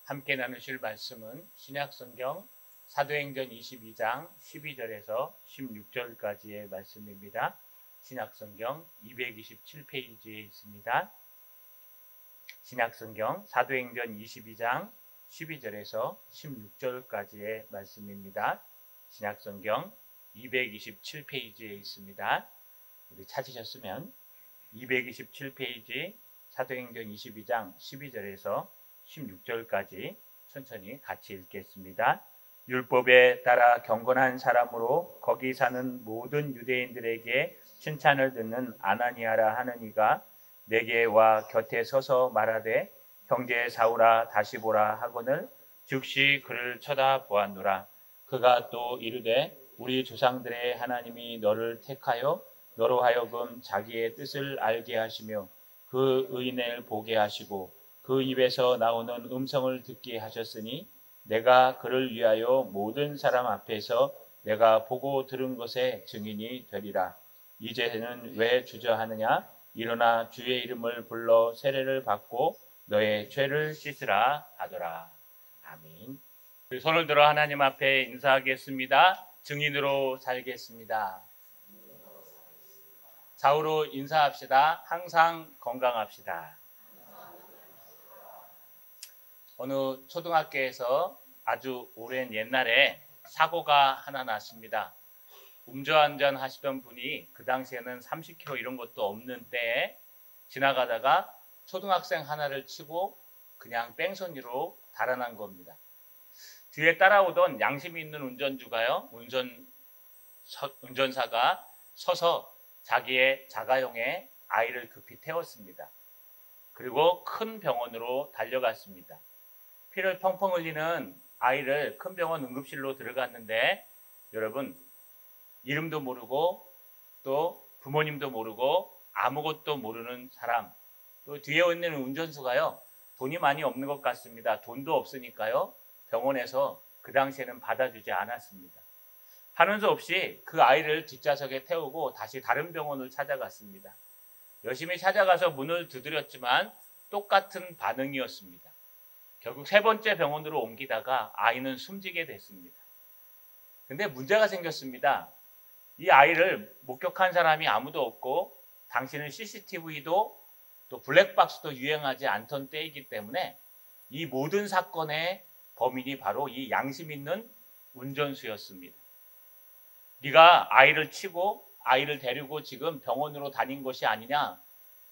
함께 나누실 말씀은 신약성경 사도행전 22장 12절에서 16절까지의 말씀입니다. 신약성경 227페이지에 있습니다. 신약성경 사도행전 22장 12절에서 16절까지의 말씀입니다. 신약성경 227페이지에 있습니다. 우리 찾으셨으면 227페이지 사도행전 22장 12절에서 16절까지 천천히 같이 읽겠습니다. 율법에 따라 경건한 사람으로 거기 사는 모든 유대인들에게 칭찬을 듣는 아나니아라 하는 이가 내게 와 곁에 서서 말하되 형제 사울아 다시 보라 하거늘 즉시 그를 쳐다보았노라. 그가 또 이르되 우리 조상들의 하나님이 너를 택하여 너로 하여금 자기의 뜻을 알게 하시며 그 의인을 보게 하시고 그 입에서 나오는 음성을 듣게 하셨으니 내가 그를 위하여 모든 사람 앞에서 내가 보고 들은 것의 증인이 되리라. 이제는 왜 주저하느냐? 일어나 주의 이름을 불러 세례를 받고 너의 죄를 씻으라 하더라. 아멘. 손을 들어 하나님 앞에 인사하겠습니다. 증인으로 살겠습니다. 좌우로 인사합시다. 항상 건강합시다. 어느 초등학교에서 아주 오랜 옛날에 사고가 하나 났습니다. 음주운전 하시던 분이 그 당시에는 30km 이런 것도 없는 때에 지나가다가 초등학생 하나를 치고 그냥 뺑소니로 달아난 겁니다. 뒤에 따라오던 양심이 있는 운전주가요, 운전사가 서서 자기의 자가용에 아이를 급히 태웠습니다. 그리고 큰 병원으로 달려갔습니다. 피를 펑펑 흘리는 아이를 큰 병원 응급실로 들어갔는데 여러분, 이름도 모르고 또 부모님도 모르고 아무것도 모르는 사람, 또 뒤에 있는 운전수가요, 돈이 많이 없는 것 같습니다. 돈도 없으니까요, 병원에서 그 당시에는 받아주지 않았습니다. 하는 수 없이 그 아이를 뒷좌석에 태우고 다시 다른 병원을 찾아갔습니다. 열심히 찾아가서 문을 두드렸지만 똑같은 반응이었습니다. 결국 세 번째 병원으로 옮기다가 아이는 숨지게 됐습니다. 근데 문제가 생겼습니다. 이 아이를 목격한 사람이 아무도 없고 당시는 CCTV도 또 블랙박스도 유행하지 않던 때이기 때문에 이 모든 사건의 범인이 바로 이 양심 있는 운전수였습니다. 네가 아이를 치고 아이를 데리고 지금 병원으로 다닌 것이 아니냐.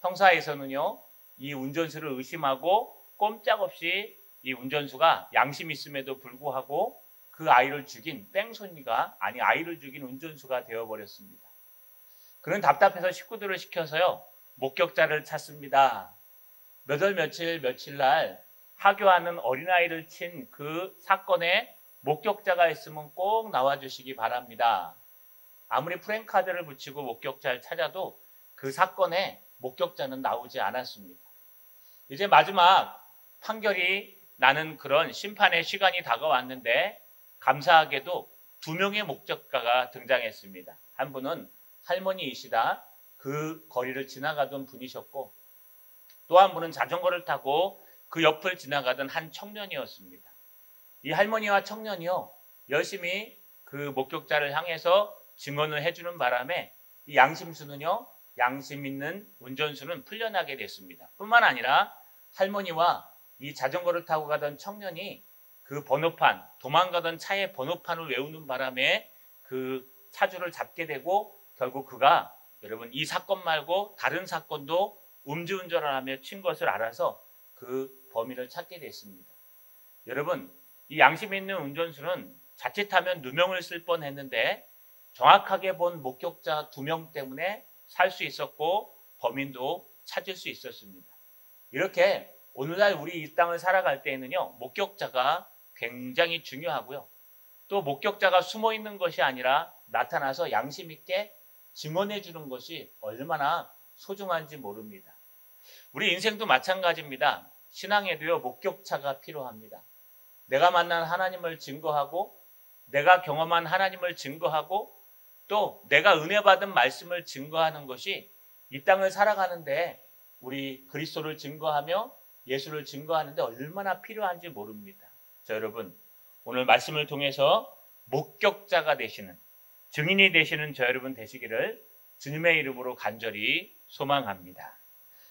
형사에서는요, 이 운전수를 의심하고 꼼짝없이 이 운전수가 양심 있음에도 불구하고 그 아이를 죽인 뺑소니가 아니 아이를 죽인 운전수가 되어버렸습니다. 그는 답답해서 식구들을 시켜서요, 목격자를 찾습니다. 몇 월 며칠 날 하교하는 어린아이를 친 그 사건에 목격자가 있으면 꼭 나와주시기 바랍니다. 아무리 프랭카드를 붙이고 목격자를 찾아도 그 사건에 목격자는 나오지 않았습니다. 이제 마지막 판결이 나는 그런 심판의 시간이 다가왔는데 감사하게도 두 명의 목격자가 등장했습니다. 한 분은 할머니이시다 그 거리를 지나가던 분이셨고 또 한 분은 자전거를 타고 그 옆을 지나가던 한 청년이었습니다. 이 할머니와 청년이요, 열심히 그 목격자를 향해서 증언을 해주는 바람에 이 양심수는요, 양심 있는 운전수는 풀려나게 됐습니다. 뿐만 아니라 할머니와 이 자전거를 타고 가던 청년이 그 번호판, 도망가던 차의 번호판을 외우는 바람에 그 차주를 잡게 되고 결국 그가 여러분 이 사건 말고 다른 사건도 음주운전을 하며 친 것을 알아서 그 범인을 찾게 됐습니다. 여러분, 이 양심 있는 운전수는 자칫하면 누명을 쓸 뻔했는데 정확하게 본 목격자 2명 때문에 살 수 있었고 범인도 찾을 수 있었습니다. 이렇게 오늘날 우리 이 땅을 살아갈 때에는요, 목격자가 굉장히 중요하고요. 또 목격자가 숨어 있는 것이 아니라 나타나서 양심 있게 증언해 주는 것이 얼마나 소중한지 모릅니다. 우리 인생도 마찬가지입니다. 신앙에도요, 목격자가 필요합니다. 내가 만난 하나님을 증거하고 내가 경험한 하나님을 증거하고 또 내가 은혜 받은 말씀을 증거하는 것이 이 땅을 살아가는데 우리 그리스도를 증거하며 예수를 증거하는데 얼마나 필요한지 모릅니다. 자, 여러분, 오늘 말씀을 통해서 목격자가 되시는, 증인이 되시는 저 여러분 되시기를 주님의 이름으로 간절히 소망합니다.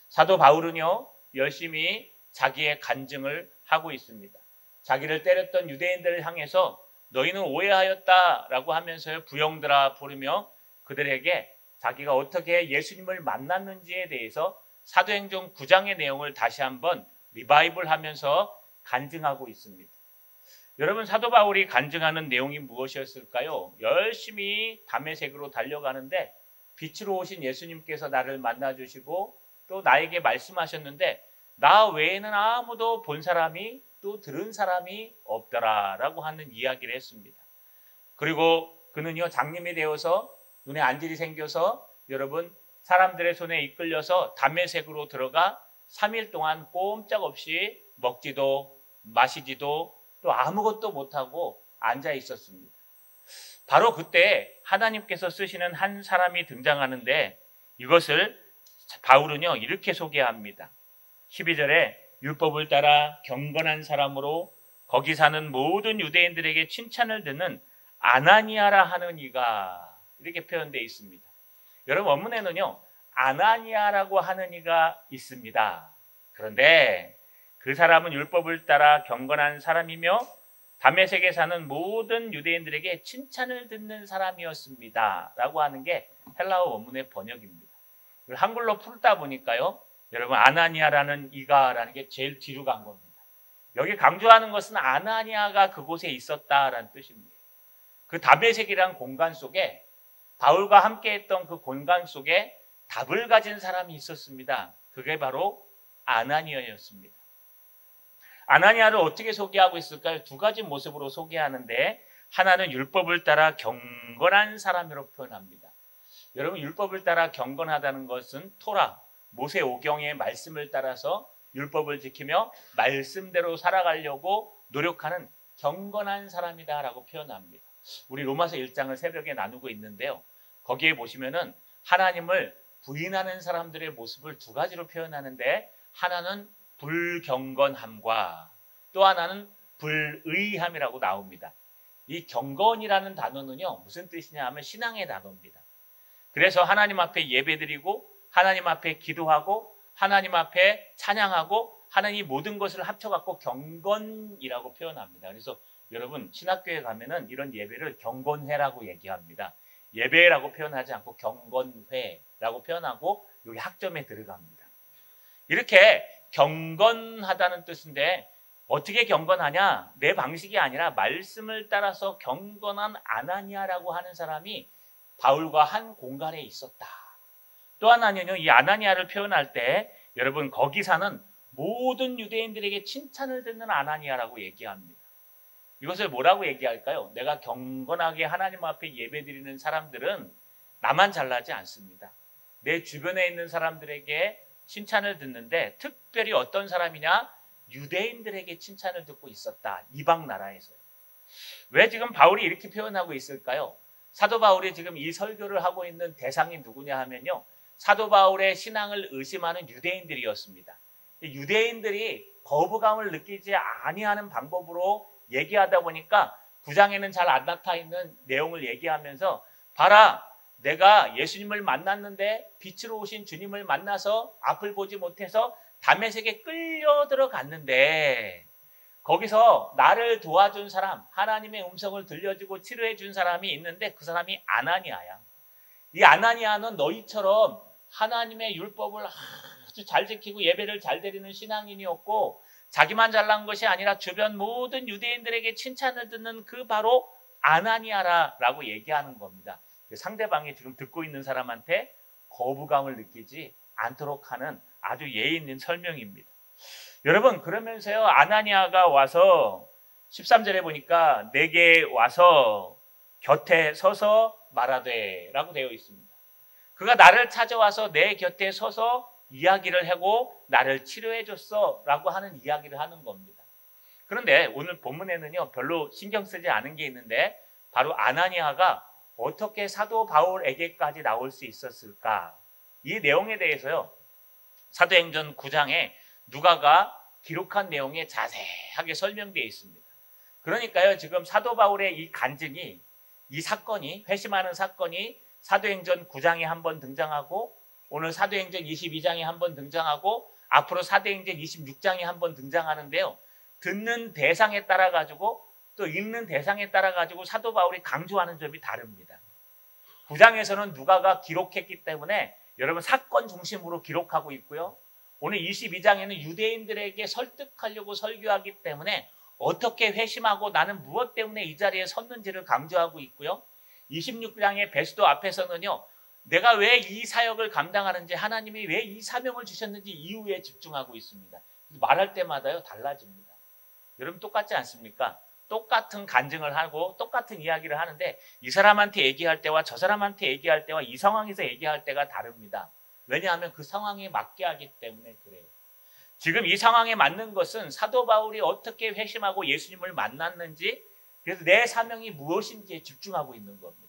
사도 바울은요, 열심히 자기의 간증을 하고 있습니다. 자기를 때렸던 유대인들을 향해서 너희는 오해하였다라고 하면서 부형들아 부르며 그들에게 자기가 어떻게 예수님을 만났는지에 대해서 사도행전 9장의 내용을 다시 한번 리바이벌 하면서 간증하고 있습니다. 여러분, 사도 바울이 간증하는 내용이 무엇이었을까요? 열심히 다메섹으로 달려가는데 빛으로 오신 예수님께서 나를 만나주시고 또 나에게 말씀하셨는데 나 외에는 아무도 본 사람이 또 들은 사람이 없더라라고 하는 이야기를 했습니다. 그리고 그는요, 장님이 되어서 눈에 안질이 생겨서 여러분 사람들의 손에 이끌려서 다메섹으로 들어가 3일 동안 꼼짝없이 먹지도 마시지도 또 아무것도 못하고 앉아 있었습니다. 바로 그때 하나님께서 쓰시는 한 사람이 등장하는데 이것을 바울은요 이렇게 소개합니다. 12절에 율법을 따라 경건한 사람으로 거기 사는 모든 유대인들에게 칭찬을 듣는 아나니아라 하는 이가 이렇게 표현되어 있습니다. 여러분, 원문에는요 아나니아라고 하는 이가 있습니다. 그런데 그 사람은 율법을 따라 경건한 사람이며 다메섹에 사는 모든 유대인들에게 칭찬을 듣는 사람이었습니다 라고 하는 게 헬라어 원문의 번역입니다. 한글로 풀다 보니까요 여러분 아나니아라는 이가라는 게 제일 뒤로 간 겁니다. 여기 강조하는 것은 아나니아가 그곳에 있었다라는 뜻입니다. 그 다메섹이라는 공간 속에 바울과 함께했던 그 공간 속에 답을 가진 사람이 있었습니다. 그게 바로 아나니아였습니다. 아나니아를 어떻게 소개하고 있을까요? 두 가지 모습으로 소개하는데 하나는 율법을 따라 경건한 사람으로 표현합니다. 여러분, 율법을 따라 경건하다는 것은 토라, 모세오경의 말씀을 따라서 율법을 지키며 말씀대로 살아가려고 노력하는 경건한 사람이다라고 표현합니다. 우리 로마서 1장을 새벽에 나누고 있는데요. 거기에 보시면은 하나님을 부인하는 사람들의 모습을 두 가지로 표현하는데 하나는 불경건함과 또 하나는 불의함이라고 나옵니다. 이 경건이라는 단어는요 무슨 뜻이냐 하면 신앙의 단어입니다. 그래서 하나님 앞에 예배드리고 하나님 앞에 기도하고 하나님 앞에 찬양하고 하나님 모든 것을 합쳐갖고 경건이라고 표현합니다. 그래서 여러분 신학교에 가면은 이런 예배를 경건회라고 얘기합니다. 예배라고 표현하지 않고 경건회라고 표현하고 여기 학점에 들어갑니다. 이렇게 경건하다는 뜻인데 어떻게 경건하냐? 내 방식이 아니라 말씀을 따라서 경건한 아나니아라고 하는 사람이 바울과 한 공간에 있었다. 또 하나는요, 이 아나니아를 표현할 때 여러분 거기 사는 모든 유대인들에게 칭찬을 듣는 아나니아라고 얘기합니다. 이것을 뭐라고 얘기할까요? 내가 경건하게 하나님 앞에 예배드리는 사람들은 나만 잘나지 않습니다. 내 주변에 있는 사람들에게 칭찬을 듣는데 특별히 어떤 사람이냐? 유대인들에게 칭찬을 듣고 있었다. 이방 나라에서요. 왜 지금 바울이 이렇게 표현하고 있을까요? 사도 바울이 지금 이 설교를 하고 있는 대상이 누구냐 하면요. 사도 바울의 신앙을 의심하는 유대인들이었습니다. 유대인들이 거부감을 느끼지 아니하는 방법으로 얘기하다 보니까 9장에는 잘 안 나타 있는 내용을 얘기하면서 봐라, 내가 예수님을 만났는데 빛으로 오신 주님을 만나서 앞을 보지 못해서 다메섹에 끌려 들어갔는데 거기서 나를 도와준 사람, 하나님의 음성을 들려주고 치료해 준 사람이 있는데 그 사람이 아나니아야. 이 아나니아는 너희처럼 하나님의 율법을 아주 잘 지키고 예배를 잘 드리는 신앙인이었고 자기만 잘난 것이 아니라 주변 모든 유대인들에게 칭찬을 듣는 그 바로 아나니아라고 얘기하는 겁니다. 상대방이 지금 듣고 있는 사람한테 거부감을 느끼지 않도록 하는 아주 예의 있는 설명입니다. 여러분, 그러면서요 아나니아가 와서 13절에 보니까 내게 와서 곁에 서서 말하되 라고 되어 있습니다. 그가 나를 찾아와서 내 곁에 서서 이야기를 하고 나를 치료해 줬어 라고 하는 이야기를 하는 겁니다. 그런데 오늘 본문에는요 별로 신경 쓰지 않은 게 있는데 바로 아나니아가 어떻게 사도 바울에게까지 나올 수 있었을까? 이 내용에 대해서요 사도행전 9장에 누가가 기록한 내용에 자세하게 설명되어 있습니다. 그러니까요, 지금 사도 바울의 이 간증이, 이 사건이, 회심하는 사건이 사도행전 9장에 한번 등장하고, 오늘 사도행전 22장에 한번 등장하고, 앞으로 사도행전 26장에 한번 등장하는데요. 듣는 대상에 따라 가지고 또 읽는 대상에 따라 가지고 사도 바울이 강조하는 점이 다릅니다. 9장에서는 누가가 기록했기 때문에 여러분 사건 중심으로 기록하고 있고요. 오늘 22장에는 유대인들에게 설득하려고 설교하기 때문에 어떻게 회심하고 나는 무엇 때문에 이 자리에 섰는지를 강조하고 있고요. 26장의 베스도 앞에서는요. 내가 왜 이 사역을 감당하는지, 하나님이 왜 이 사명을 주셨는지 이유에 집중하고 있습니다. 말할 때마다요 달라집니다. 여러분 똑같지 않습니까? 똑같은 간증을 하고 똑같은 이야기를 하는데 이 사람한테 얘기할 때와 저 사람한테 얘기할 때와 이 상황에서 얘기할 때가 다릅니다. 왜냐하면 그 상황에 맞게 하기 때문에 그래요. 지금 이 상황에 맞는 것은 사도 바울이 어떻게 회심하고 예수님을 만났는지, 그래서 내 사명이 무엇인지에 집중하고 있는 겁니다.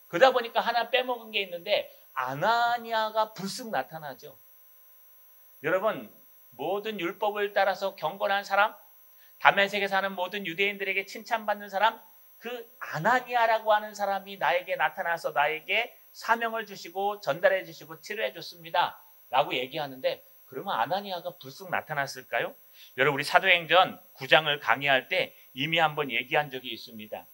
그러다 보니까 하나 빼먹은 게 있는데 아나니아가 불쑥 나타나죠. 여러분, 모든 율법을 따라서 경건한 사람, 다메섹에 사는 모든 유대인들에게 칭찬받는 사람, 그 아나니아라고 하는 사람이 나에게 나타나서 나에게 사명을 주시고 전달해 주시고 치료해 줬습니다 라고 얘기하는데, 그러면 아나니아가 불쑥 나타났을까요? 여러분, 우리 사도행전 9장을 강의할 때 이미 한번 얘기한 적이 있습니다.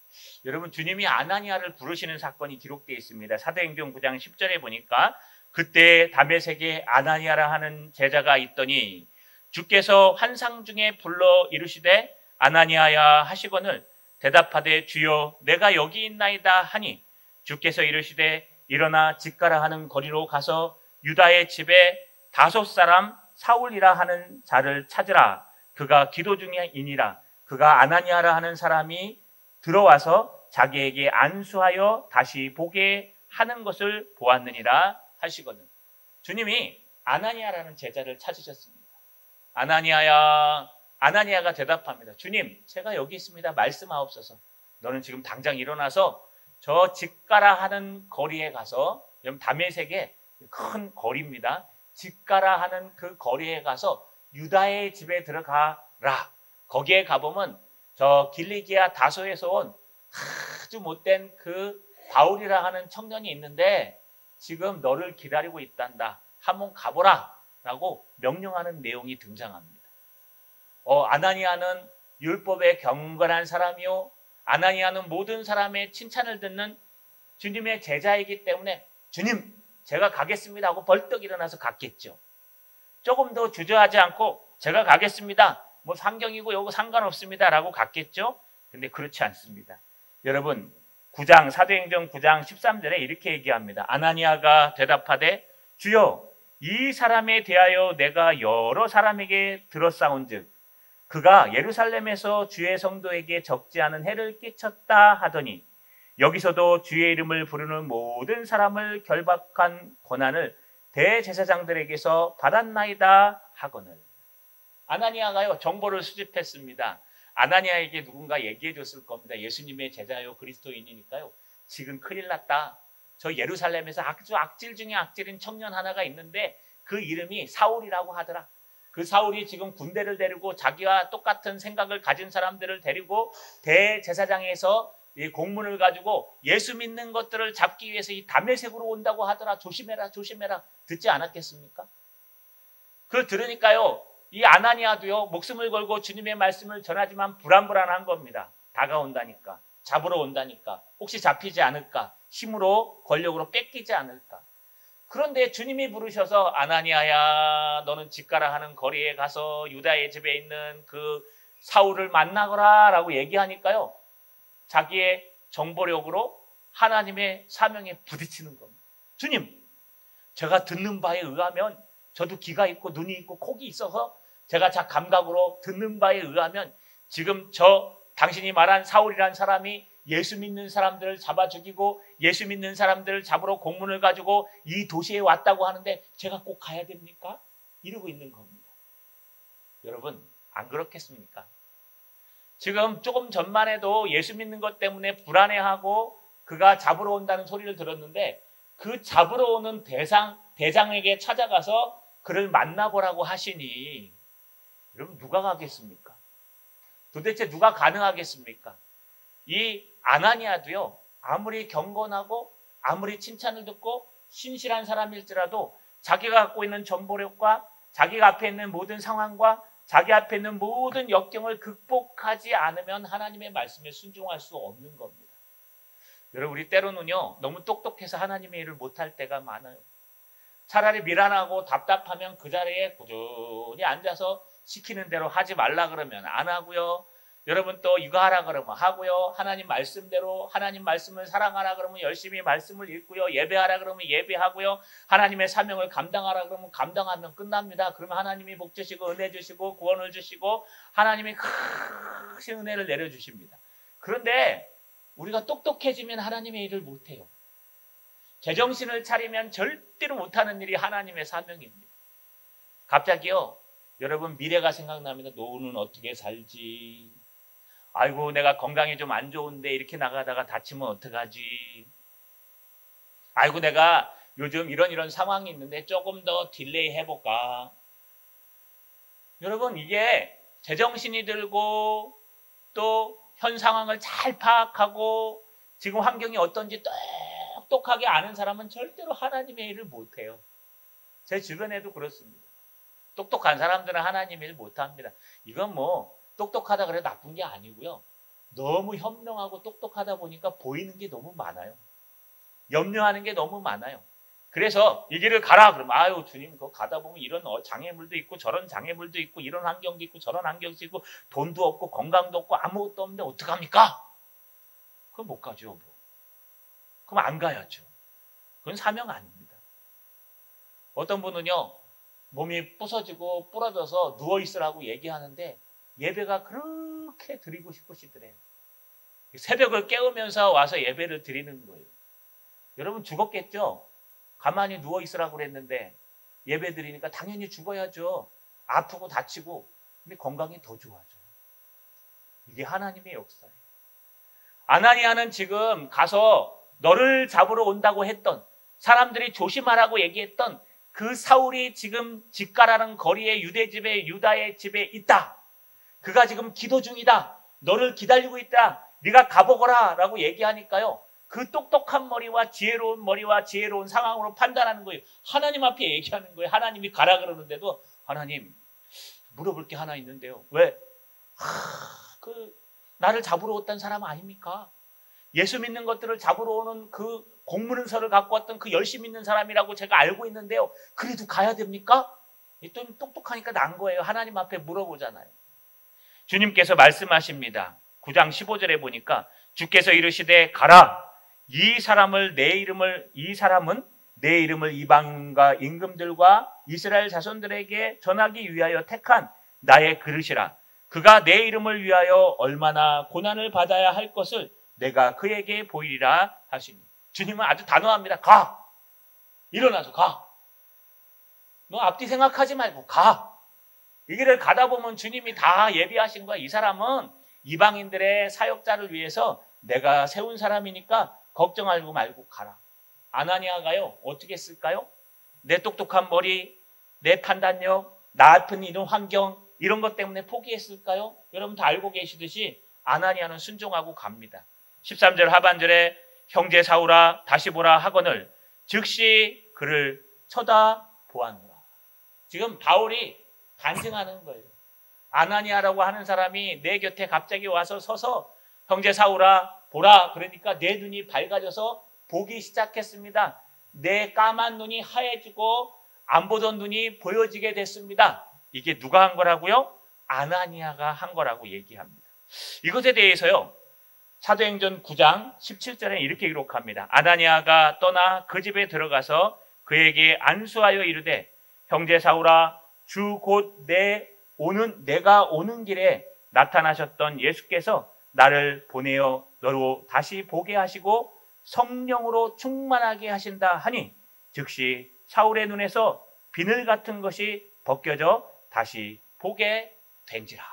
여러분, 주님이 아나니아를 부르시는 사건이 기록되어 있습니다. 사도행전 9장 10절에 보니까 그때 다메섹에 아나니아라 하는 제자가 있더니 주께서 환상 중에 불러 이르시되 아나니아야 하시거늘 대답하되 주여 내가 여기 있나이다 하니 주께서 이르시되 일어나 집가라 하는 거리로 가서 유다의 집에 5 사람 사울이라 하는 자를 찾으라. 그가 기도 중이니라. 그가 아나니아라 하는 사람이 들어와서 자기에게 안수하여 다시 보게 하는 것을 보았느니라 하시거든. 주님이 아나니아라는 제자를 찾으셨습니다. 아나니아야. 아나니아가 대답합니다. 주님, 제가 여기 있습니다. 말씀하옵소서. 너는 지금 당장 일어나서 저 집가라 하는 거리에 가서, 여러분 다메섹의 큰 거리입니다. 집가라 하는 그 거리에 가서 유다의 집에 들어가라. 거기에 가보면 저 길리기아 다소에서 온 아주 못된 그 바울이라 하는 청년이 있는데 지금 너를 기다리고 있단다. 한번 가보라 라고 명령하는 내용이 등장합니다. 아나니아는 율법에 경건한 사람이요, 아나니아는 모든 사람의 칭찬을 듣는 주님의 제자이기 때문에 주님 제가 가겠습니다 하고 벌떡 일어나서 갔겠죠. 조금 더 주저하지 않고 제가 가겠습니다. 뭐 상경이고 요거 상관없습니다 라고 갔겠죠. 근데 그렇지 않습니다. 여러분, 사도행전 9장 13절에 이렇게 얘기합니다. 아나니아가 대답하되 주여 이 사람에 대하여 내가 여러 사람에게 들었사온즉 그가 예루살렘에서 주의 성도에게 적지 않은 해를 끼쳤다 하더니 여기서도 주의 이름을 부르는 모든 사람을 결박한 권한을 대제사장들에게서 받았나이다 하거늘. 아나니아가요 정보를 수집했습니다. 아나니아에게 누군가 얘기해 줬을 겁니다. 예수님의 제자요 그리스도인이니까요. 지금 큰일 났다. 저 예루살렘에서 아주 악질 중에 악질인 청년 하나가 있는데 그 이름이 사울이라고 하더라. 그 사울이 지금 군대를 데리고 자기와 똑같은 생각을 가진 사람들을 데리고 대제사장에서 이 공문을 가지고 예수 믿는 것들을 잡기 위해서 이 다메섹으로 온다고 하더라. 조심해라 조심해라. 듣지 않았겠습니까? 그걸 들으니까요 이 아나니아도요 목숨을 걸고 주님의 말씀을 전하지만 불안불안한 겁니다. 다가온다니까, 잡으러 온다니까, 혹시 잡히지 않을까, 힘으로 권력으로 뺏기지 않을까. 그런데 주님이 부르셔서 아나니아야 너는 집가라 하는 거리에 가서 유다의 집에 있는 그 사울을 만나거라 라고 얘기하니까요 자기의 정보력으로 하나님의 사명에 부딪히는 겁니다. 주님, 제가 듣는 바에 의하면 저도 귀가 있고 눈이 있고 콕이 있어서 제가 자 감각으로 듣는 바에 의하면 지금 저 당신이 말한 사울이라는 사람이 예수 믿는 사람들을 잡아 죽이고 예수 믿는 사람들을 잡으러 공문을 가지고 이 도시에 왔다고 하는데 제가 꼭 가야 됩니까? 이러고 있는 겁니다. 여러분, 안 그렇겠습니까? 지금 조금 전만 해도 예수 믿는 것 때문에 불안해하고 그가 잡으러 온다는 소리를 들었는데 그 잡으러 오는 대장에게 찾아가서 그를 만나보라고 하시니 여러분 누가 가겠습니까? 도대체 누가 가능하겠습니까? 이 아나니아도요, 아무리 경건하고 아무리 칭찬을 듣고 신실한 사람일지라도 자기가 갖고 있는 정보력과 자기가 앞에 있는 모든 상황과 자기 앞에 있는 모든 역경을 극복하지 않으면 하나님의 말씀에 순종할 수 없는 겁니다. 여러분, 우리 때로는요, 너무 똑똑해서 하나님의 일을 못할 때가 많아요. 차라리 미련하고 답답하면 그 자리에 꾸준히 앉아서 시키는 대로 하지 말라 그러면 안 하고요. 여러분 또 이거 하라 그러면 하고요. 하나님 말씀대로 하나님 말씀을 사랑하라 그러면 열심히 말씀을 읽고요. 예배하라 그러면 예배하고요. 하나님의 사명을 감당하라 그러면 감당하면 끝납니다. 그러면 하나님이 복 주시고 은혜 주시고 구원을 주시고 하나님이 크신 은혜를 내려주십니다. 그런데 우리가 똑똑해지면 하나님의 일을 못해요. 제정신을 차리면 절대로 못하는 일이 하나님의 사명입니다. 갑자기요, 여러분 미래가 생각납니다. 노후는 어떻게 살지? 아이고 내가 건강이 좀 안 좋은데 이렇게 나가다가 다치면 어떡하지? 아이고 내가 요즘 이런 상황이 있는데 조금 더 딜레이 해볼까? 여러분 이게 제정신이 들고 또 현 상황을 잘 파악하고 지금 환경이 어떤지 똑똑하게 아는 사람은 절대로 하나님의 일을 못해요. 제 주변에도 그렇습니다. 똑똑한 사람들은 하나님 일 못합니다. 이건 뭐 똑똑하다 그래 나쁜 게 아니고요. 너무 현명하고 똑똑하다 보니까 보이는 게 너무 많아요. 염려하는 게 너무 많아요. 그래서 이 길을 가라 그러면 아유 주님 그거 가다 보면 이런 장애물도 있고 저런 장애물도 있고 이런 환경도 있고 저런 환경도 있고 돈도 없고 건강도 없고 아무것도 없는데 어떡합니까? 그럼 못 가죠. 뭐. 그럼 안 가야죠. 그건 사명 아닙니다. 어떤 분은요. 몸이 부서지고 부러져서 누워있으라고 얘기하는데 예배가 그렇게 드리고 싶으시더래요. 새벽을 깨우면서 와서 예배를 드리는 거예요. 여러분 죽었겠죠? 가만히 누워있으라고 그랬는데 예배 드리니까 당연히 죽어야죠. 아프고 다치고. 근데 건강이 더 좋아져요. 이게 하나님의 역사예요. 아나니아는 지금 가서 너를 잡으러 온다고 했던 사람들이 조심하라고 얘기했던 그 사울이 지금 집가라는 거리에 유다의 집에 있다. 그가 지금 기도 중이다. 너를 기다리고 있다. 네가 가보거라 라고 얘기하니까요. 그 똑똑한 머리와 지혜로운 상황으로 판단하는 거예요. 하나님 앞에 얘기하는 거예요. 하나님이 가라 그러는데도 하나님 물어볼 게 하나 있는데요. 왜? 나를 잡으러 왔던 사람 아닙니까? 예수 믿는 것들을 잡으러 오는 그 공문서를 갖고 왔던 그 열심히 있는 사람이라고 제가 알고 있는데요. 그래도 가야 됩니까? 또 똑똑하니까 난 거예요. 하나님 앞에 물어보잖아요. 주님께서 말씀하십니다. 9장 15절에 보니까 주께서 이르시되 가라. 이 사람은 내 이름을 이방인과 임금들과 이스라엘 자손들에게 전하기 위하여 택한 나의 그릇이라. 그가 내 이름을 위하여 얼마나 고난을 받아야 할 것을 내가 그에게 보이리라 하시니. 주님은 아주 단호합니다. 가. 일어나서 가. 너 앞뒤 생각하지 말고 가. 이 길을 가다 보면 주님이 다 예비하신 거야. 이 사람은 이방인들의 사역자를 위해서 내가 세운 사람이니까 걱정하지 말고 가라. 아나니아가요. 어떻게 했을까요? 내 똑똑한 머리, 내 판단력, 나 아픈 이런 환경 이런 것 때문에 포기했을까요? 여러분 다 알고 계시듯이 아나니아는 순종하고 갑니다. 13절 하반절에 형제 사울아 다시 보라 하거늘 즉시 그를 쳐다보았노라. 지금 바울이 간증하는 거예요. 아나니아라고 하는 사람이 내 곁에 갑자기 와서 서서 형제 사울아 보라 그러니까 내 눈이 밝아져서 보기 시작했습니다. 내 까만 눈이 하얘지고 안 보던 눈이 보여지게 됐습니다. 이게 누가 한 거라고요? 아나니아가 한 거라고 얘기합니다. 이것에 대해서요. 사도행전 9장 17절에 이렇게 기록합니다. 아나니아가 떠나 그 집에 들어가서 그에게 안수하여 이르되 형제 사울아 주 곧 내가 오는 길에 나타나셨던 예수께서 나를 보내어 너로 다시 보게 하시고 성령으로 충만하게 하신다 하니 즉시 사울의 눈에서 비늘 같은 것이 벗겨져 다시 보게 된지라.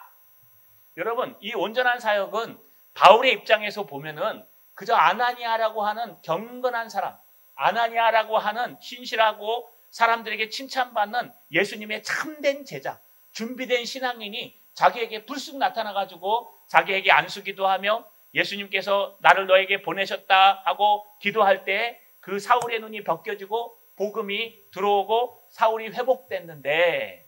여러분 이 온전한 사역은 바울의 입장에서 보면은 그저 아나니아라고 하는 경건한 사람, 아나니아라고 하는 신실하고 사람들에게 칭찬받는 예수님의 참된 제자, 준비된 신앙인이 자기에게 불쑥 나타나가지고 자기에게 안수기도 하며 예수님께서 나를 너에게 보내셨다 하고 기도할 때 그 사울의 눈이 벗겨지고 복음이 들어오고 사울이 회복됐는데,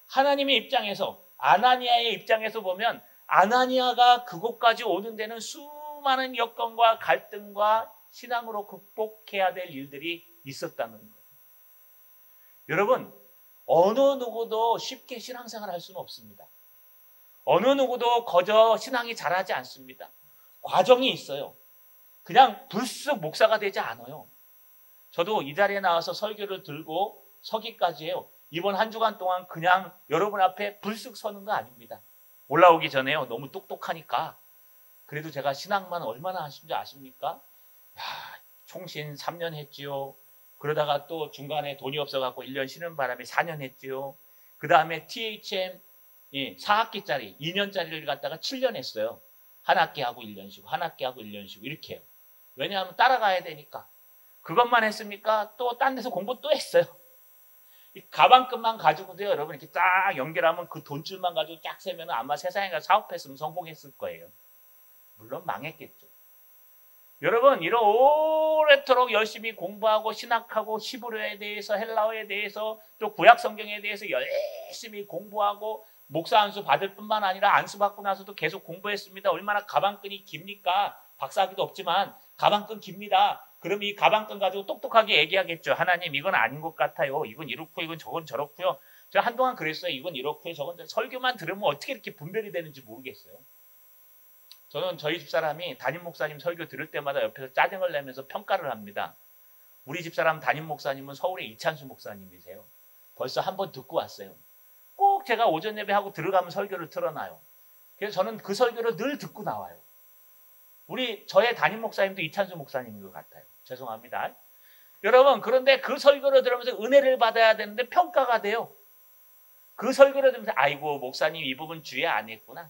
하나님의 입장에서, 아나니아의 입장에서 보면 아나니아가 그곳까지 오는 데는 수많은 여건과 갈등과 신앙으로 극복해야 될 일들이 있었다는 거예요. 여러분, 어느 누구도 쉽게 신앙생활 할 수는 없습니다. 어느 누구도 거저 신앙이 자라지 않습니다. 과정이 있어요. 그냥 불쑥 목사가 되지 않아요. 저도 이 자리에 나와서 설교를 들고 서기까지 해요. 이번 한 주간 동안 그냥 여러분 앞에 불쑥 서는 거 아닙니다. 올라오기 전에요. 너무 똑똑하니까. 그래도 제가 신앙만 얼마나 하신 줄 아십니까? 총신 3년 했지요. 그러다가 또 중간에 돈이 없어갖고 1년 쉬는 바람에 4년 했지요. 그 다음에 THM 4학기짜리 2년짜리를 갖다가 7년 했어요. 한 학기 하고 1년 쉬고 한 학기 하고 1년 쉬고 이렇게 해요. 왜냐하면 따라가야 되니까. 그것만 했습니까? 또 딴 데서 공부 또 했어요. 이 가방끈만 가지고도요, 여러분 이렇게 딱 연결하면 그 돈줄만 가지고 쫙 세면 아마 세상에 가서 사업했으면 성공했을 거예요. 물론 망했겠죠. 여러분, 이런 오래도록 열심히 공부하고 신학하고 히브리어에 대해서, 헬라어에 대해서, 또 구약 성경에 대해서 열심히 공부하고 목사 안수 받을 뿐만 아니라 안수 받고 나서도 계속 공부했습니다. 얼마나 가방끈이 깁니까? 박사학위도 없지만 가방끈 깁니다. 그럼 이 가방끈 가지고 똑똑하게 얘기하겠죠. 하나님, 이건 아닌 것 같아요. 이건 이렇고 이건 저건 저렇고요. 제가 한동안 그랬어요. 이건 이렇고요. 저건 설교만 들으면 어떻게 이렇게 분별이 되는지 모르겠어요. 저는 저희 집사람이 담임 목사님 설교 들을 때마다 옆에서 짜증을 내면서 평가를 합니다. 우리 집사람 담임 목사님은 서울의 이찬수 목사님이세요. 벌써 한 번 듣고 왔어요. 꼭 제가 오전 예배하고 들어가면 설교를 틀어놔요. 그래서 저는 그 설교를 늘 듣고 나와요. 저의 담임 목사님도 이찬수 목사님인 것 같아요. 죄송합니다. 여러분, 그런데 그 설교를 들으면서 은혜를 받아야 되는데 평가가 돼요. 그 설교를 들으면서 아이고, 목사님 이 부분 주의 안 했구나.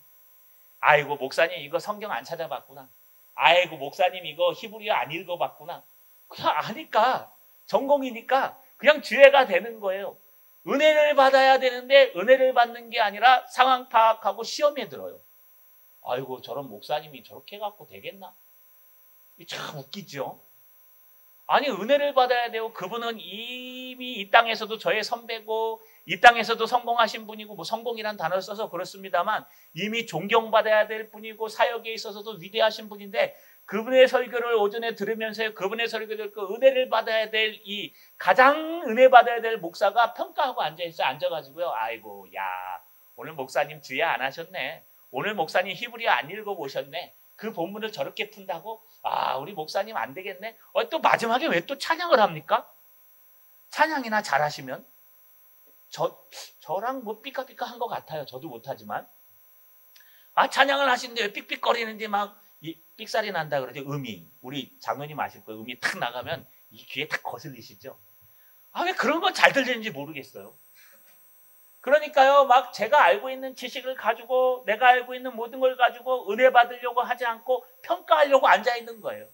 아이고, 목사님 이거 성경 안 찾아봤구나. 아이고, 목사님 이거 히브리어 안 읽어봤구나. 그냥 아니까, 전공이니까 그냥 주의가 되는 거예요. 은혜를 받아야 되는데 은혜를 받는 게 아니라 상황 파악하고 시험에 들어요. 아이고, 저런 목사님이 저렇게 해갖고 되겠나? 참 웃기죠? 아니, 은혜를 받아야 돼요. 그분은 이미 이 땅에서도 저의 선배고 이 땅에서도 성공하신 분이고, 뭐 성공이란 단어를 써서 그렇습니다만 이미 존경받아야 될 분이고 사역에 있어서도 위대하신 분인데, 그분의 설교를 오전에 들으면서 그분의 설교를 듣고 은혜를 받아야 될 이 가장 은혜 받아야 될 목사가 평가하고 앉아있어요. 앉아가지고요. 아이고, 야, 오늘 목사님 주의 안 하셨네. 오늘 목사님 히브리어 안 읽어보셨네. 그 본문을 저렇게 푼다고? 아, 우리 목사님 안 되겠네. 또 마지막에 왜 또 찬양을 합니까? 찬양이나 잘하시면 저랑 뭐 삐까삐까한 것 같아요. 저도 못하지만. 찬양을 하시는데 왜 삑삑거리는지 막 삑살이 난다 그러죠. 음이. 우리 장로님 아실 거예요. 음이 탁 나가면 이 귀에 탁 거슬리시죠. 왜 그런 건 잘 들리는지 모르겠어요. 그러니까요, 막 제가 알고 있는 지식을 가지고, 내가 알고 있는 모든 걸 가지고 은혜 받으려고 하지 않고 평가하려고 앉아있는 거예요.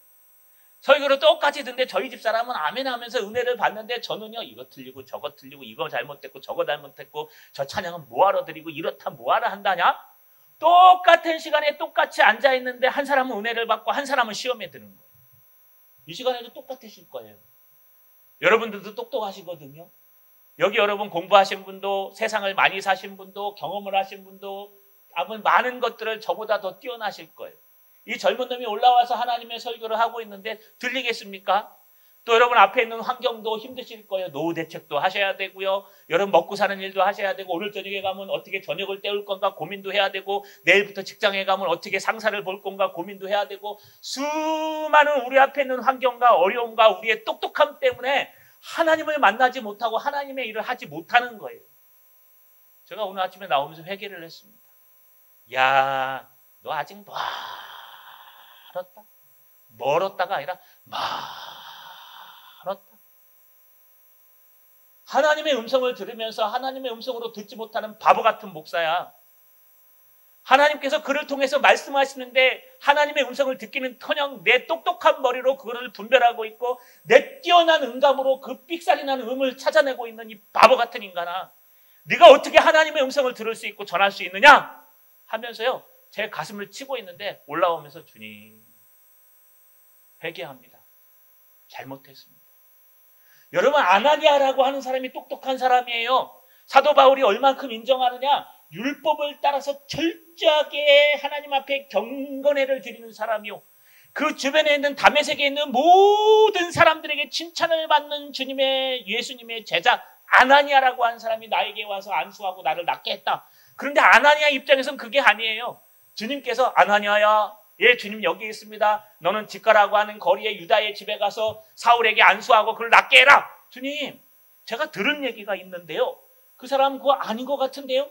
설교를 똑같이 듣는데 저희 집사람은 아멘 하면서 은혜를 받는데 저는요, 이거 틀리고 저거 틀리고 이거 잘못됐고 저거 잘못됐고 저 찬양은 뭐하러 드리고 이렇다 뭐하러 한다냐? 똑같은 시간에 똑같이 앉아있는데 한 사람은 은혜를 받고 한 사람은 시험에 드는 거예요. 이 시간에도 똑같으실 거예요. 여러분들도 똑똑하시거든요. 여기 여러분 공부하신 분도, 세상을 많이 사신 분도, 경험을 하신 분도, 아마 많은 것들을 저보다 더 뛰어나실 거예요. 이 젊은 놈이 올라와서 하나님의 설교를 하고 있는데 들리겠습니까? 또 여러분 앞에 있는 환경도 힘드실 거예요. 노후 대책도 하셔야 되고요. 여러분 먹고 사는 일도 하셔야 되고, 오늘 저녁에 가면 어떻게 저녁을 때울 건가 고민도 해야 되고, 내일부터 직장에 가면 어떻게 상사를 볼 건가 고민도 해야 되고, 수많은 우리 앞에 있는 환경과 어려움과 우리의 똑똑함 때문에 하나님을 만나지 못하고 하나님의 일을 하지 못하는 거예요. 제가 오늘 아침에 나오면서 회개를 했습니다. 야, 너 아직 멀었다가 아니라 멀었다. 하나님의 음성을 들으면서 하나님의 음성으로 듣지 못하는 바보 같은 목사야. 하나님께서 그를 통해서 말씀하시는데 하나님의 음성을 듣기는 커녕 내 똑똑한 머리로 그거를 분별하고 있고, 내 뛰어난 음감으로 그 삑살이 나는 음을 찾아내고 있는 이 바보 같은 인간아, 네가 어떻게 하나님의 음성을 들을 수 있고 전할 수 있느냐 하면서요 제 가슴을 치고 있는데 올라오면서 주님 회개합니다. 잘못했습니다. 여러분 아나니아라고 하는 사람이 똑똑한 사람이에요. 사도 바울이 얼만큼 인정하느냐? 율법을 따라서 철저하게 하나님 앞에 경건회를 드리는 사람이요. 그 주변에 있는 다메섹에 있는 모든 사람들에게 칭찬을 받는 예수님의 제자 아나니아라고 하는 사람이 나에게 와서 안수하고 나를 낫게 했다. 그런데 아나니아 입장에서는 그게 아니에요. 주님께서 아나니아야, 예 주님 여기 있습니다. 너는 직가라고 하는 거리의 유다의 집에 가서 사울에게 안수하고 그를 낫게 해라. 주님 제가 들은 얘기가 있는데요. 그 사람 그거 아닌 것 같은데요.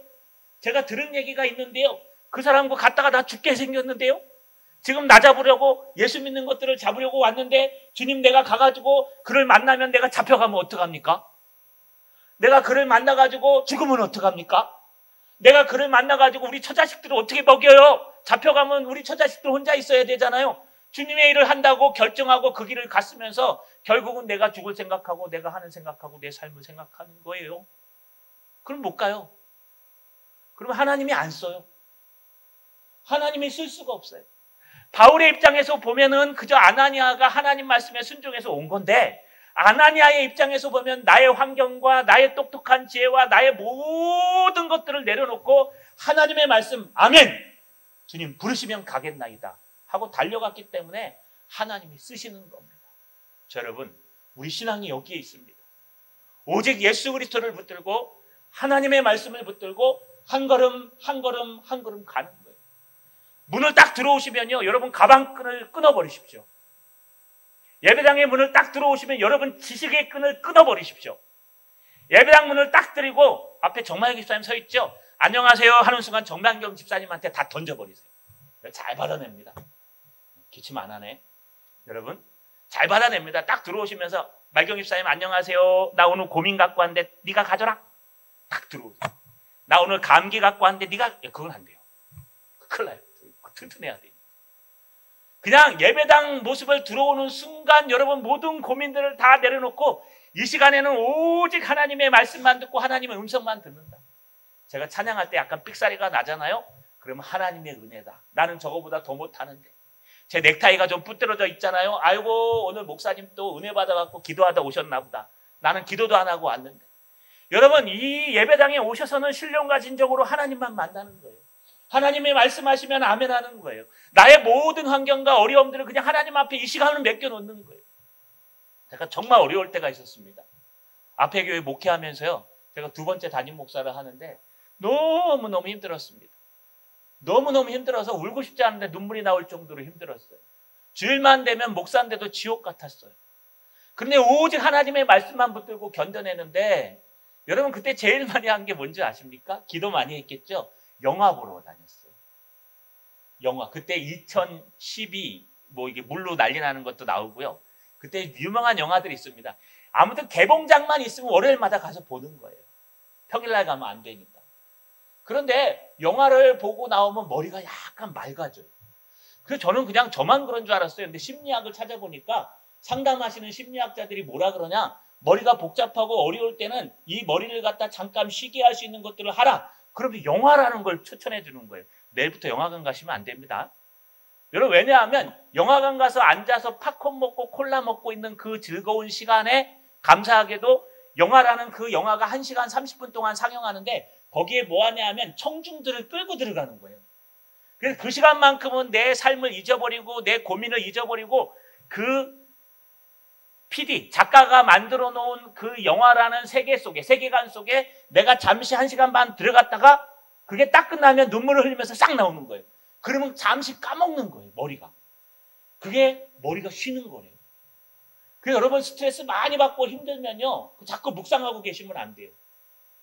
제가 들은 얘기가 있는데요. 그 사람 그거 갔다가 나 죽게 생겼는데요. 지금 나 잡으려고 예수 믿는 것들을 잡으려고 왔는데 주님 내가 가가지고 그를 만나면 내가 잡혀가면 어떡합니까? 내가 그를 만나가지고 죽으면 어떡합니까? 내가 그를 만나가지고 우리 처자식들을 어떻게 먹여요? 잡혀가면 우리 처자식들 혼자 있어야 되잖아요. 주님의 일을 한다고 결정하고 그 길을 갔으면서 결국은 내가 죽을 생각하고 내가 하는 생각하고 내 삶을 생각하는 거예요. 그럼 못 가요. 그럼 하나님이 안 써요. 하나님이 쓸 수가 없어요. 바울의 입장에서 보면은 그저 아나니아가 하나님 말씀에 순종해서 온 건데 아나니아의 입장에서 보면 나의 환경과 나의 똑똑한 지혜와 나의 모든 것들을 내려놓고 하나님의 말씀 아멘 주님 부르시면 가겠나이다 하고 달려갔기 때문에 하나님이 쓰시는 겁니다. 자, 여러분 우리 신앙이 여기에 있습니다. 오직 예수 그리스도를 붙들고 하나님의 말씀을 붙들고 한 걸음 한 걸음 한 걸음 가는 거예요. 문을 딱 들어오시면요 여러분 가방끈을 끊어버리십시오. 예배당의 문을 딱 들어오시면 여러분 지식의 끈을 끊어버리십시오. 예배당 문을 딱 들이고 앞에 정만경 집사님 서 있죠. 안녕하세요 하는 순간 정만경 집사님한테 다 던져버리세요. 잘 받아냅니다. 기침 안 하네. 여러분 잘 받아냅니다. 딱 들어오시면서 말경 집사님 안녕하세요. 나 오늘 고민 갖고 왔는데 네가 가져라. 딱 들어오세요. 나 오늘 감기 갖고 왔는데 네가 그건 안 돼요. 큰일 나요. 튼튼해야 돼요. 그냥 예배당 모습을 들어오는 순간 여러분 모든 고민들을 다 내려놓고 이 시간에는 오직 하나님의 말씀만 듣고 하나님의 음성만 듣는다. 제가 찬양할 때 약간 삑사리가 나잖아요. 그러면 하나님의 은혜다. 나는 저거보다 더 못하는데. 제 넥타이가 좀 부드러져 있잖아요. 아이고 오늘 목사님 또 은혜 받아갖고 기도하다 오셨나 보다. 나는 기도도 안 하고 왔는데. 여러분 이 예배당에 오셔서는 신령과 진정으로 하나님만 만나는 거예요. 하나님이 말씀하시면 아멘 하는 거예요. 나의 모든 환경과 어려움들을 그냥 하나님 앞에 이 시간을 맡겨놓는 거예요. 제가 정말 어려울 때가 있었습니다. 앞에 교회 목회하면서요. 제가 2번째 담임 목사를 하는데 너무너무 힘들었습니다. 너무너무 힘들어서 울고 싶지 않은데 눈물이 나올 정도로 힘들었어요. 주일만 되면 목사인데도 지옥 같았어요. 그런데 오직 하나님의 말씀만 붙들고 견뎌내는데 여러분 그때 제일 많이 한 게 뭔지 아십니까? 기도 많이 했겠죠? 영화 보러 다녔어요. 영화. 그때 2012 이게 물로 난리 나는 것도 나오고요. 그때 유명한 영화들이 있습니다. 아무튼 개봉장만 있으면 월요일마다 가서 보는 거예요. 평일날 가면 안 되니까. 그런데 영화를 보고 나오면 머리가 약간 맑아져요. 그래서 저는 그냥 저만 그런 줄 알았어요. 근데 심리학을 찾아보니까 상담하시는 심리학자들이 뭐라 그러냐. 머리가 복잡하고 어려울 때는 이 머리를 갖다 잠깐 쉬게 할 수 있는 것들을 하라. 그러면 영화라는 걸 추천해 주는 거예요. 내일부터 영화관 가시면 안 됩니다. 여러분 왜냐하면 영화관 가서 앉아서 팝콘 먹고 콜라 먹고 있는 그 즐거운 시간에 감사하게도 영화라는 그 영화가 1시간 30분 동안 상영하는데 거기에 뭐 하냐 하면 청중들을 끌고 들어가는 거예요. 그래서 그 시간만큼은 내 삶을 잊어버리고 내 고민을 잊어버리고 그 PD, 작가가 만들어 놓은 그 영화라는 세계관 속에 내가 잠시 1시간 반 들어갔다가 그게 딱 끝나면 눈물을 흘리면서 싹 나오는 거예요. 그러면 잠시 까먹는 거예요, 머리가. 그게 머리가 쉬는 거예요. 그래서 여러분 스트레스 많이 받고 힘들면요, 자꾸 묵상하고 계시면 안 돼요.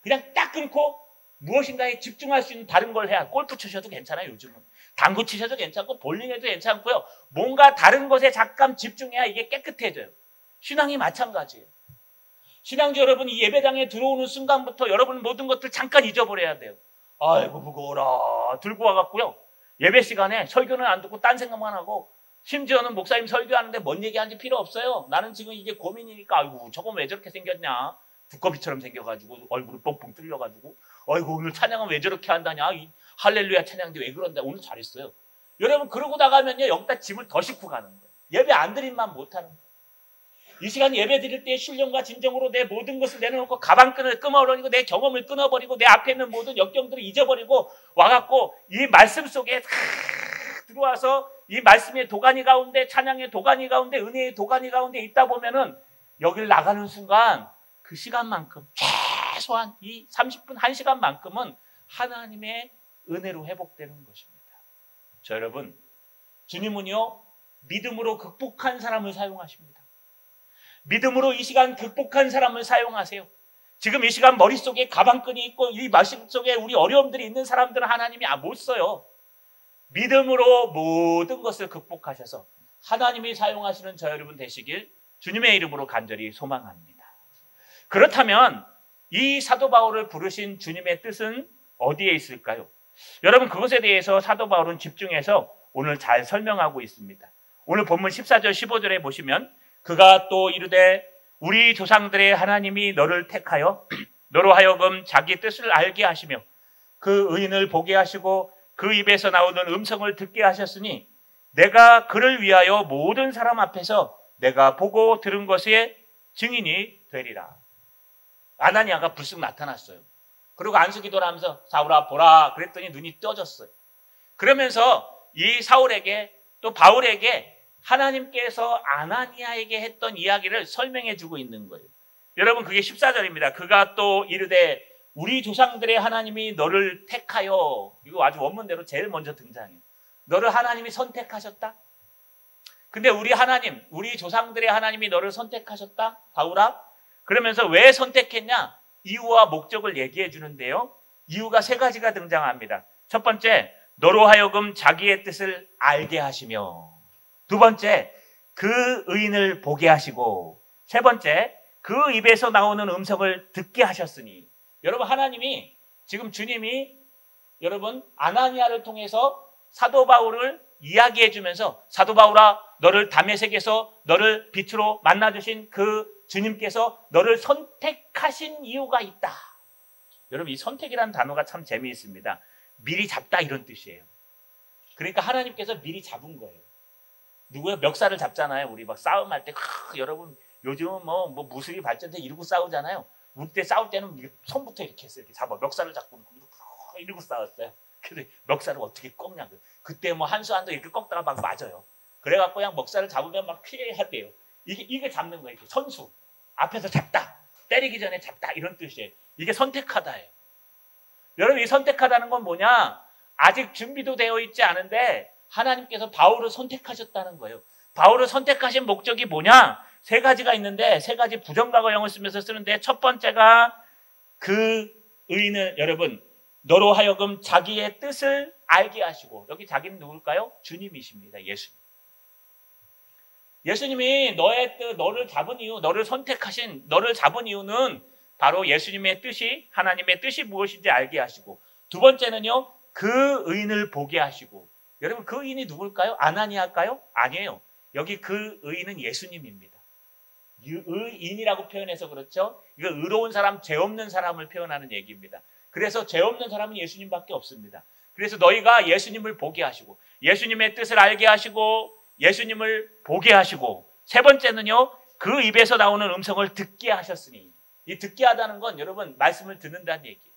그냥 딱 끊고 무엇인가에 집중할 수 있는 다른 걸 해야. 골프 치셔도 괜찮아요, 요즘은. 당구 치셔도 괜찮고 볼링해도 괜찮고요. 뭔가 다른 것에 잠깐 집중해야 이게 깨끗해져요. 신앙이 마찬가지예요. 신앙주 여러분 이 예배당에 들어오는 순간부터 여러분 모든 것들 잠깐 잊어버려야 돼요. 아이고 무거워라 들고 와갖고요. 예배 시간에 설교는 안 듣고 딴 생각만 하고 심지어는 목사님 설교하는데 뭔 얘기하는지 필요 없어요. 나는 지금 이게 고민이니까 아이고 저건 왜 저렇게 생겼냐. 두꺼비처럼 생겨가지고 얼굴이 뻥뻥 뚫려가지고 어이구 오늘 찬양은 왜 저렇게 한다냐, 이 할렐루야 찬양인데 왜 그런다, 오늘 잘했어요. 여러분 그러고 나가면요 여기다 짐을 더 싣고 가는 거예요. 예배 안 드림만 못하는 거예요. 이 시간 예배 드릴 때 신령과 진정으로 내 모든 것을 내려놓고 가방끈을 끊어버리고 내 경험을 끊어버리고 내 앞에 있는 모든 역경들을 잊어버리고 와갖고 이 말씀 속에 들어와서 이 말씀의 도가니 가운데, 찬양의 도가니 가운데, 은혜의 도가니 가운데 있다 보면은 여기를 나가는 순간 그 시간만큼, 최소한 이 30분, 1시간만큼은 하나님의 은혜로 회복되는 것입니다. 자, 여러분, 주님은요 믿음으로 극복한 사람을 사용하십니다. 믿음으로 이 시간 극복한 사람을 사용하세요. 지금 이 시간 머릿속에 가방끈이 있고 이 말씀 속에 우리 어려움들이 있는 사람들은 하나님이 못 써요. 믿음으로 모든 것을 극복하셔서 하나님이 사용하시는 저 여러분 되시길 주님의 이름으로 간절히 소망합니다. 그렇다면 이 사도 바울을 부르신 주님의 뜻은 어디에 있을까요? 여러분 그것에 대해서 사도 바울은 집중해서 오늘 잘 설명하고 있습니다. 오늘 본문 14절 15절에 보시면 그가 또 이르되 우리 조상들의 하나님이 너를 택하여 너로 하여금 자기 뜻을 알게 하시며 그 의인을 보게 하시고 그 입에서 나오는 음성을 듣게 하셨으니 내가 그를 위하여 모든 사람 앞에서 내가 보고 들은 것의 증인이 되리라. 아나니아가 불쑥 나타났어요. 그리고 안수기도를 하면서 사울아 보라 그랬더니 눈이 떠졌어요. 그러면서 이 사울에게 또 바울에게 하나님께서 아나니아에게 했던 이야기를 설명해 주고 있는 거예요. 여러분 그게 14절입니다. 그가 또 이르되 우리 조상들의 하나님이 너를 택하여, 이거 아주 원문대로 제일 먼저 등장해요. 너를 하나님이 선택하셨다? 근데 우리 하나님, 우리 조상들의 하나님이 너를 선택하셨다? 바울아? 그러면서 왜 선택했냐? 이유와 목적을 얘기해 주는데요. 이유가 세 가지가 등장합니다. 첫 번째, 너로 하여금 자기의 뜻을 알게 하시며, 두 번째, 그 의인을 보게 하시고, 세 번째, 그 입에서 나오는 음성을 듣게 하셨으니. 여러분 하나님이 지금 주님이 여러분 아나니아를 통해서 사도 바울을 이야기해 주면서 사도 바울아 너를 다메섹에서 너를 빛으로 만나주신 그 주님께서 너를 선택하신 이유가 있다. 여러분 이 선택이라는 단어가 참 재미있습니다. 미리 잡다 이런 뜻이에요. 그러니까 하나님께서 미리 잡은 거예요. 누구요? 멱살을 잡잖아요. 우리 막 싸움할 때 여러분 요즘은 뭐 무술이 발전돼 이러고 싸우잖아요. 우리 때 싸울 때는 손부터 이렇게 했어요. 이렇게 잡아 멱살을 잡고 이러고 싸웠어요. 그래서 멱살을 어떻게 꺾냐고. 그때 뭐 한 수 한 수 이렇게 꺾다가 막 맞아요. 그래갖고 그냥 멱살을 잡으면 막 피해야 돼요. 이게 잡는 거예요. 이렇게 선수 앞에서 잡다, 때리기 전에 잡다 이런 뜻이에요. 이게 선택하다예요. 여러분 이 선택하다는 건 뭐냐? 아직 준비도 되어 있지 않은데 하나님께서 바울을 선택하셨다는 거예요. 바울을 선택하신 목적이 뭐냐? 세 가지가 있는데 세 가지 부정과거형을 쓰면서 쓰는데 첫 번째가 그 의인을 여러분 너로 하여금 자기의 뜻을 알게 하시고, 여기 자기는 누굴까요? 주님이십니다. 예수님. 예수님이 너의 뜻, 너를 잡은 이유, 너를 선택하신, 너를 잡은 이유는 바로 예수님의 뜻이, 하나님의 뜻이 무엇인지 알게 하시고, 두 번째는요 그 의인을 보게 하시고. 여러분 그 의인이 누굴까요? 아나니아일까요? 아니에요. 여기 그 의인은 예수님입니다. 의인이라고 표현해서 그렇죠. 이거 의로운 사람, 죄 없는 사람을 표현하는 얘기입니다. 그래서 죄 없는 사람은 예수님밖에 없습니다. 그래서 너희가 예수님을 보게 하시고, 예수님의 뜻을 알게 하시고, 예수님을 보게 하시고, 세 번째는요 그 입에서 나오는 음성을 듣게 하셨으니. 이 듣게 하다는 건 여러분 말씀을 듣는다는 얘기예요.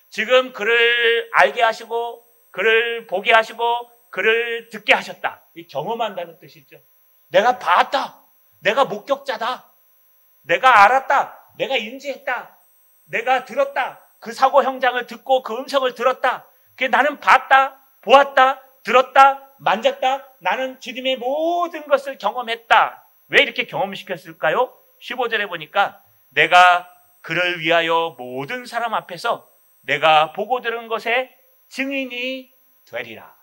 지금 그를 알게 하시고 그를 보게 하시고 그를 듣게 하셨다. 이 경험한다는 뜻이죠. 내가 봤다. 내가 목격자다. 내가 알았다. 내가 인지했다. 내가 들었다. 그 사고 현장을 듣고 그 음성을 들었다. 그게 나는 봤다. 보았다. 들었다. 만졌다. 나는 주님의 모든 것을 경험했다. 왜 이렇게 경험시켰을까요? 15절에 보니까 내가 그를 위하여 모든 사람 앞에서 내가 보고 들은 것에 증인이 되리라.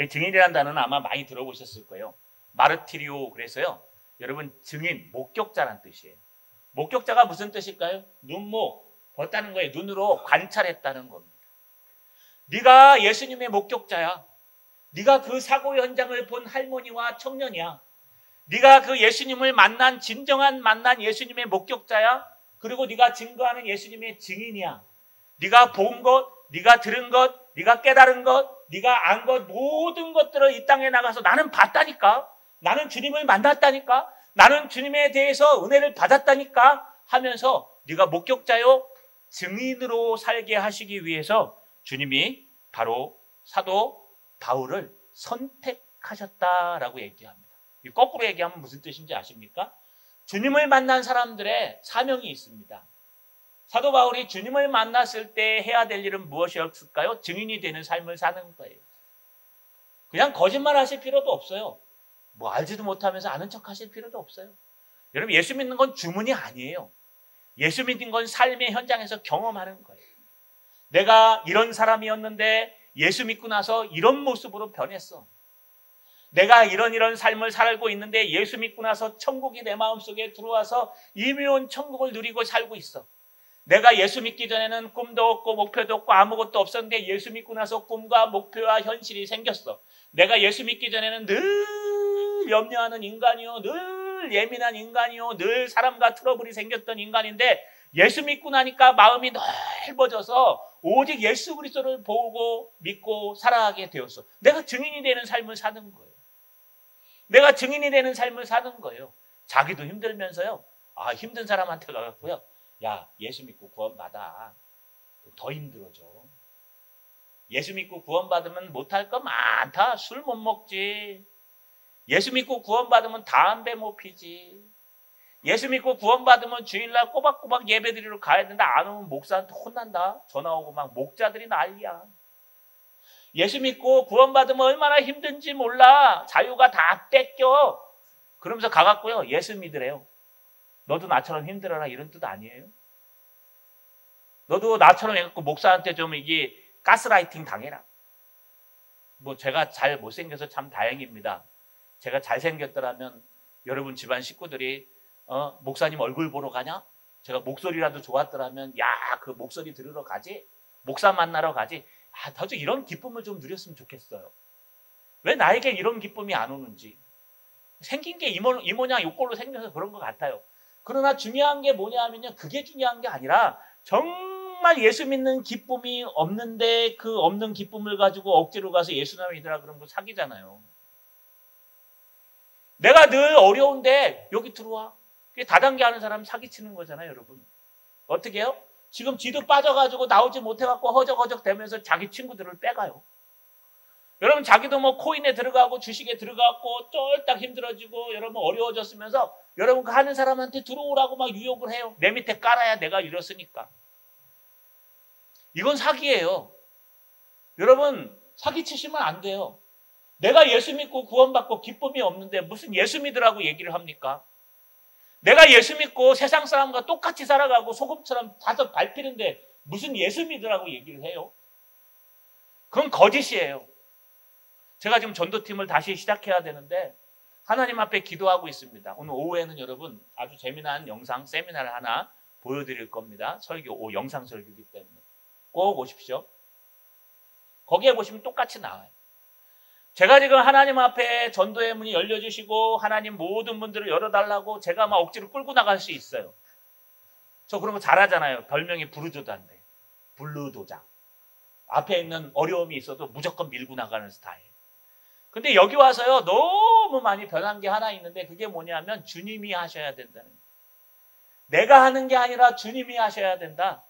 증인이라는 단어는 아마 많이 들어보셨을 거예요. 마르티리오. 그래서요 여러분 증인, 목격자란 뜻이에요. 목격자가 무슨 뜻일까요? 눈목, 봤다는 거예요. 눈으로 관찰했다는 겁니다. 네가 예수님의 목격자야. 네가 그 사고 현장을 본 할머니와 청년이야. 네가 그 예수님을 만난 진정한 만난 예수님의 목격자야? 그리고 네가 증거하는 예수님의 증인이야. 네가 본 것, 네가 들은 것, 네가 깨달은 것, 네가 안 것 모든 것들을 이 땅에 나가서 나는 봤다니까. 나는 주님을 만났다니까. 나는 주님에 대해서 은혜를 받았다니까 하면서 네가 목격자요 증인으로 살게 하시기 위해서 주님이 바로 사도 바울을 선택하셨다라고 얘기합니다. 거꾸로 얘기하면 무슨 뜻인지 아십니까? 주님을 만난 사람들의 사명이 있습니다. 사도 바울이 주님을 만났을 때 해야 될 일은 무엇이었을까요? 증인이 되는 삶을 사는 거예요. 그냥 거짓말 하실 필요도 없어요. 뭐 알지도 못하면서 아는 척 하실 필요도 없어요. 여러분, 예수 믿는 건 주문이 아니에요. 예수 믿는 건 삶의 현장에서 경험하는 거예요. 내가 이런 사람이었는데 예수 믿고 나서 이런 모습으로 변했어. 내가 이런 삶을 살고 있는데 예수 믿고 나서 천국이 내 마음속에 들어와서 임의로운 천국을 누리고 살고 있어. 내가 예수 믿기 전에는 꿈도 없고 목표도 없고 아무것도 없었는데 예수 믿고 나서 꿈과 목표와 현실이 생겼어. 내가 예수 믿기 전에는 늘 염려하는 인간이요, 늘 예민한 인간이요, 늘 사람과 트러블이 생겼던 인간인데 예수 믿고 나니까 마음이 넓어져서 오직 예수 그리스도를 보고 믿고 살아가게 되었어. 내가 증인이 되는 삶을 사는 거예요. 내가 증인이 되는 삶을 사는 거예요. 자기도 힘들면서요. 힘든 사람한테 가갖고요. 야, 예수 믿고 구원받아. 더 힘들어져. 예수 믿고 구원받으면 못할 거 많다. 술 못 먹지. 예수 믿고 구원받으면 담배 못 피지. 예수 믿고 구원받으면 주일날 꼬박꼬박 예배드리러 가야 된다. 안 오면 목사한테 혼난다. 전화 오고 막 목자들이 난리야. 예수 믿고 구원받으면 얼마나 힘든지 몰라. 자유가 다 뺏겨. 그러면서 가갖고요. 예수 믿으래요. 너도 나처럼 힘들어라 이런 뜻 아니에요? 너도 나처럼 해갖고 목사한테 좀 이게 가스라이팅 당해라. 뭐 제가 잘 못생겨서 참 다행입니다. 제가 잘생겼더라면 여러분 집안 식구들이 목사님 얼굴 보러 가냐? 제가 목소리라도 좋았더라면 야, 그 목소리 들으러 가지? 목사 만나러 가지? 나도 이런 기쁨을 좀 누렸으면 좋겠어요. 왜 나에게 이런 기쁨이 안 오는지. 생긴 게 이 모양 이 꼴로 생겨서 그런 것 같아요. 그러나 중요한 게 뭐냐 하면요. 그게 중요한 게 아니라 정말 예수 믿는 기쁨이 없는데 그 없는 기쁨을 가지고 억지로 가서 예수님 믿으라 그러면 사기잖아요. 내가 늘 어려운데 여기 들어와. 그게 다단계 하는 사람 사기치는 거잖아요, 여러분. 어떻게 해요? 지금 지도 빠져가지고 나오지 못해갖고 허적허적 대면서 자기 친구들을 빼가요. 여러분, 자기도 뭐 코인에 들어가고 주식에 들어가고 쫄딱 힘들어지고 여러분 어려워졌으면서 여러분 그 하는 사람한테 들어오라고 막 유혹을 해요. 내 밑에 깔아야 내가 이렇으니까. 이건 사기예요. 여러분, 사기치시면 안 돼요. 내가 예수 믿고 구원받고 기쁨이 없는데 무슨 예수 믿으라고 얘기를 합니까? 내가 예수 믿고 세상 사람과 똑같이 살아가고 소금처럼 다섯 밟히는데 무슨 예수 믿으라고 얘기를 해요? 그건 거짓이에요. 제가 지금 전도팀을 다시 시작해야 되는데 하나님 앞에 기도하고 있습니다. 오늘 오후에는 여러분 아주 재미난 영상 세미나를 하나 보여드릴 겁니다. 설교, 영상 설교이기 때문에 꼭 오십시오. 거기에 보시면 똑같이 나와요. 제가 지금 하나님 앞에 전도의 문이 열려주시고 하나님 모든 문들을 열어달라고 제가 막 억지로 끌고 나갈 수 있어요. 저 그런 거 잘하잖아요. 별명이 부르조다인데. 블루도자. 앞에 있는 어려움이 있어도 무조건 밀고 나가는 스타일. 근데 여기 와서요. 너무 많이 변한 게 하나 있는데 그게 뭐냐면 주님이 하셔야 된다는 거예요. 내가 하는 게 아니라 주님이 하셔야 된다.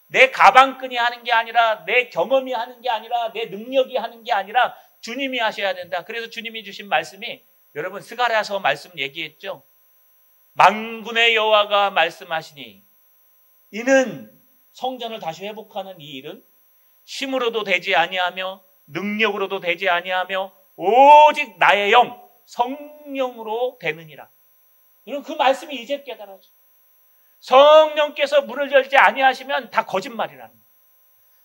내 가방끈이 하는 게 아니라 내 경험이 하는 게 아니라 내 능력이 하는 게 아니라 주님이 하셔야 된다. 그래서 주님이 주신 말씀이 여러분 스가랴서 말씀 얘기했죠. 만군의 여호와가 말씀하시니 이는 성전을 다시 회복하는 이 일은 힘으로도 되지 아니하며 능력으로도 되지 아니하며 오직 나의 영 성령으로 되느니라. 여러분 그 말씀이 이제 깨달아져. 성령께서 문을 열지 아니하시면 다 거짓말이라는 거예요.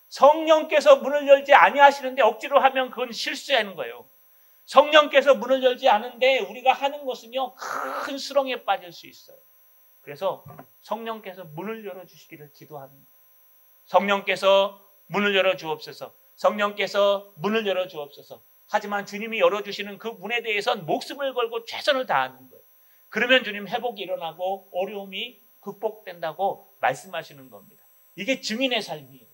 성령께서 문을 열지 아니하시는데 억지로 하면 그건 실수하는 거예요. 성령께서 문을 열지 않은데 우리가 하는 것은요 큰 수렁에 빠질 수 있어요. 그래서 성령께서 문을 열어주시기를 기도하는 거예요. 성령께서 문을 열어주옵소서. 성령께서 문을 열어주옵소서. 하지만 주님이 열어주시는 그 문에 대해서는 목숨을 걸고 최선을 다하는 거예요. 그러면 주님 회복이 일어나고 어려움이 극복된다고 말씀하시는 겁니다. 이게 증인의 삶이에요.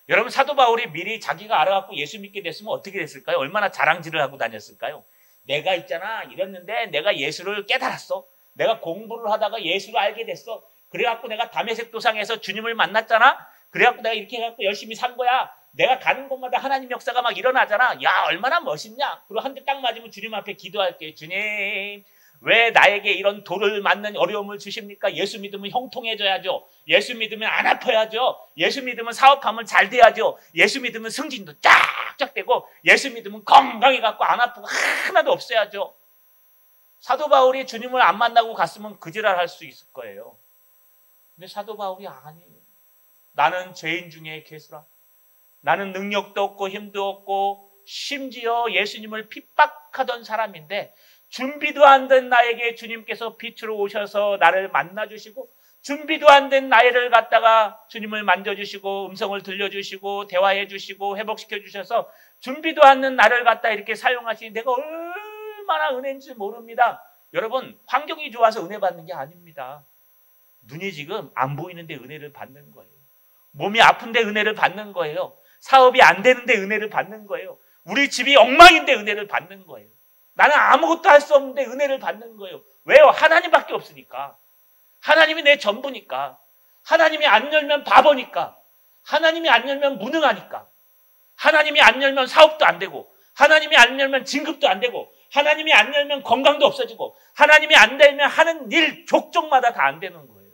여러분, 사도 바울이 미리 자기가 알아갖고 예수 믿게 됐으면 어떻게 됐을까요? 얼마나 자랑질을 하고 다녔을까요? 내가 있잖아, 이랬는데 내가 예수를 깨달았어. 내가 공부를 하다가 예수를 알게 됐어. 그래갖고 내가 다메섹 도상에서 주님을 만났잖아. 그래갖고 내가 이렇게 해갖고 열심히 산 거야. 내가 가는 곳마다 하나님 역사가 막 일어나잖아. 야, 얼마나 멋있냐. 그리고 한 대 딱 맞으면 주님 앞에 기도할게. 주님, 왜 나에게 이런 돌을 맞는 어려움을 주십니까? 예수 믿으면 형통해져야죠. 예수 믿으면 안 아파야죠. 예수 믿으면 사업하면 잘 돼야죠. 예수 믿으면 승진도 쫙쫙 되고, 예수 믿으면 건강해갖고 안 아프고 하나도 없어야죠. 사도 바울이 주님을 안 만나고 갔으면 그 지랄 할 수 있을 거예요. 근데 사도 바울이 아니에요. 나는 죄인 중에 괴수라. 나는 능력도 없고 힘도 없고 심지어 예수님을 핍박하던 사람인데, 준비도 안 된 나에게 주님께서 빛으로 오셔서 나를 만나주시고, 준비도 안 된 나이를 갖다가 주님을 만져주시고 음성을 들려주시고 대화해주시고 회복시켜주셔서 준비도 안 된 나를 갖다 이렇게 사용하시니 내가 얼마나 은혜인지 모릅니다. 여러분, 환경이 좋아서 은혜 받는 게 아닙니다. 눈이 지금 안 보이는데 은혜를 받는 거예요. 몸이 아픈데 은혜를 받는 거예요. 사업이 안 되는데 은혜를 받는 거예요. 우리 집이 엉망인데 은혜를 받는 거예요. 나는 아무것도 할 수 없는데 은혜를 받는 거예요. 왜요? 하나님밖에 없으니까. 하나님이 내 전부니까. 하나님이 안 열면 바보니까. 하나님이 안 열면 무능하니까. 하나님이 안 열면 사업도 안 되고, 하나님이 안 열면 진급도 안 되고, 하나님이 안 열면 건강도 없어지고, 하나님이 안 열면 하는 일 족족마다 다 안 되는 거예요.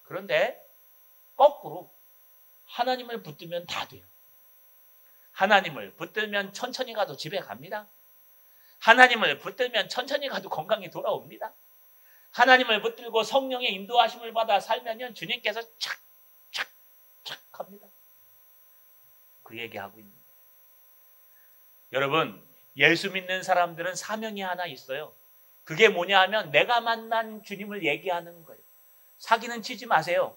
그런데 거꾸로 하나님을 붙들면 다 돼요. 하나님을 붙들면 천천히 가도 집에 갑니다. 하나님을 붙들면 천천히 가도 건강이 돌아옵니다. 하나님을 붙들고 성령의 인도하심을 받아 살면 주님께서 착착착 합니다. 그 얘기하고 있는 거예요. 여러분, 예수 믿는 사람들은 사명이 하나 있어요. 그게 뭐냐 하면 내가 만난 주님을 얘기하는 거예요. 사기는 치지 마세요.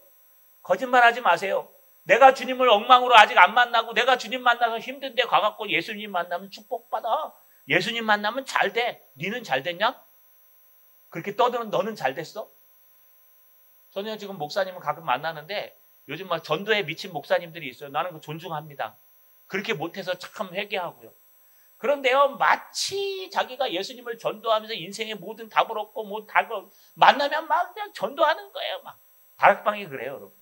거짓말하지 마세요. 내가 주님을 엉망으로 아직 안 만나고 내가 주님 만나서 힘든데 가갖고 예수님 만나면 축복받아. 예수님 만나면 잘 돼. 니는 잘 됐냐? 그렇게 떠드는 너는 잘 됐어? 저는 지금 목사님을 가끔 만나는데 요즘 막 전도에 미친 목사님들이 있어요. 나는 그 존중합니다. 그렇게 못해서 참 회개하고요. 그런데요, 마치 자기가 예수님을 전도하면서 인생의 모든 답을 얻고 뭐 답을 만나면 막 그냥 전도하는 거예요. 막 다락방이 그래요, 여러분.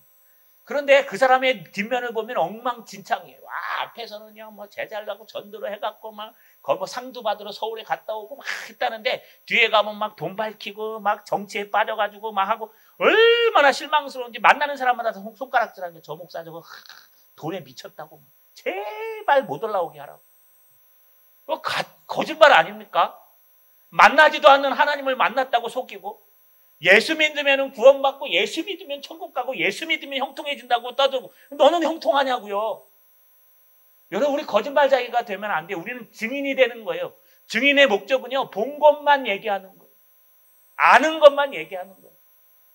그런데 그 사람의 뒷면을 보면 엉망진창이에요. 와, 앞에서는요, 뭐 제자라고 전도를 해갖고 막 거기 뭐 상도 받으러 서울에 갔다 오고 막 했다는데 뒤에 가면 막 돈 밝히고 막 정치에 빠져가지고 막 하고 얼마나 실망스러운지 만나는 사람마다 손가락질하는 게 저 목사 저거 돈에 미쳤다고 막. 제발 못 올라오게 하라고. 거짓말 아닙니까? 만나지도 않는 하나님을 만났다고 속이고, 예수 믿으면 구원받고 예수 믿으면 천국 가고 예수 믿으면 형통해진다고 떠들고, 너는 형통하냐고요. 여러분, 우리 거짓말자기가 되면 안 돼요. 우리는 증인이 되는 거예요. 증인의 목적은요, 본 것만 얘기하는 거예요. 아는 것만 얘기하는 거예요.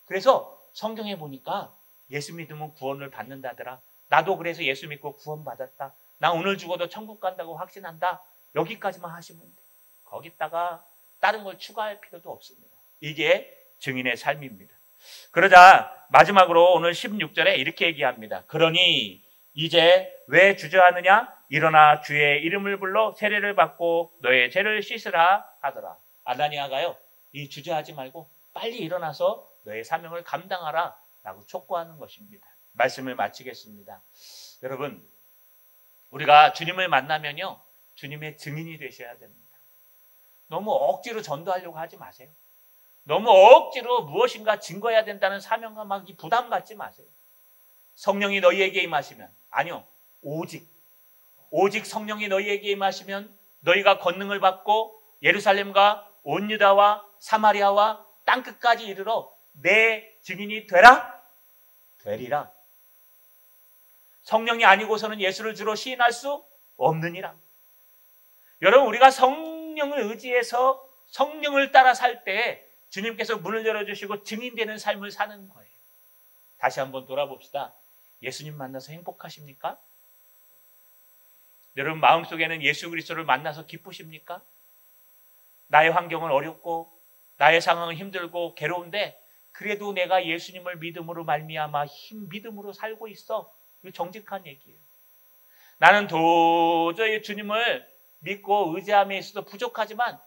그래서 성경에 보니까 예수 믿으면 구원을 받는다더라. 나도 그래서 예수 믿고 구원받았다. 나 오늘 죽어도 천국 간다고 확신한다. 여기까지만 하시면 돼. 거기다가 다른 걸 추가할 필요도 없습니다. 이게 증인의 삶입니다. 그러자 마지막으로 오늘 16절에 이렇게 얘기합니다. 그러니 이제 왜 주저하느냐? 일어나 주의 이름을 불러 세례를 받고 너의 죄를 씻으라 하더라. 아나니아가요, 이 주저하지 말고 빨리 일어나서 너의 사명을 감당하라 라고 촉구하는 것입니다. 말씀을 마치겠습니다. 여러분, 우리가 주님을 만나면요, 주님의 증인이 되셔야 됩니다. 너무 억지로 전도하려고 하지 마세요. 너무 억지로 무엇인가 증거해야 된다는 사명과 막 이 부담 갖지 마세요. 성령이 너희에게 임하시면, 아니요, 오직 성령이 너희에게 임하시면 너희가 권능을 받고 예루살렘과 온 유다와 사마리아와 땅끝까지 이르러 내 증인이 되리라. 성령이 아니고서는 예수를 주로 시인할 수 없느니라. 여러분, 우리가 성령을 의지해서 성령을 따라 살 때 주님께서 문을 열어주시고 증인되는 삶을 사는 거예요. 다시 한번 돌아봅시다. 예수님 만나서 행복하십니까? 여러분 마음속에는 예수 그리스도를 만나서 기쁘십니까? 나의 환경은 어렵고 나의 상황은 힘들고 괴로운데 그래도 내가 예수님을 믿음으로 말미암아 믿음으로 살고 있어. 이거 정직한 얘기예요. 나는 도저히 주님을 믿고 의지함에 있어도 부족하지만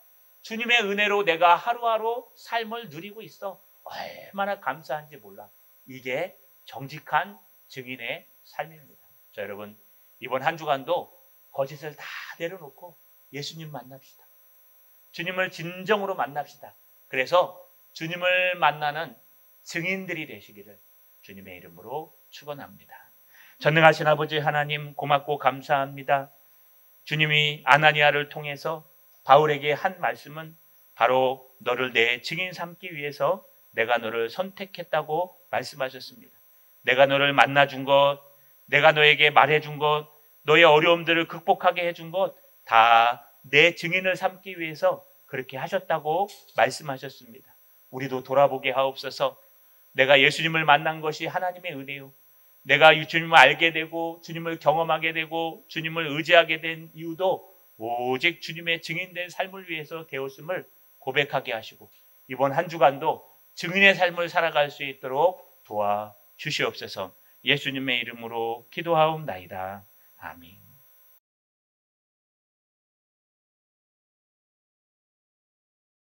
주님의 은혜로 내가 하루하루 삶을 누리고 있어. 얼마나 감사한지 몰라. 이게 정직한 증인의 삶입니다. 자, 여러분, 이번 한 주간도 거짓을 다 내려놓고 예수님 만납시다. 주님을 진정으로 만납시다. 그래서 주님을 만나는 증인들이 되시기를 주님의 이름으로 축원합니다. 전능하신 아버지 하나님, 고맙고 감사합니다. 주님이 아나니아를 통해서 바울에게 한 말씀은 바로 너를 내 증인 삼기 위해서 내가 너를 선택했다고 말씀하셨습니다. 내가 너를 만나준 것, 내가 너에게 말해준 것, 너의 어려움들을 극복하게 해준 것 다 내 증인을 삼기 위해서 그렇게 하셨다고 말씀하셨습니다. 우리도 돌아보게 하옵소서. 내가 예수님을 만난 것이 하나님의 은혜요. 내가 주님을 알게 되고 주님을 경험하게 되고 주님을 의지하게 된 이유도 오직 주님의 증인된 삶을 위해서 되었음을 고백하게 하시고 이번 한 주간도 증인의 삶을 살아갈 수 있도록 도와주시옵소서. 예수님의 이름으로 기도하옵나이다. 아멘.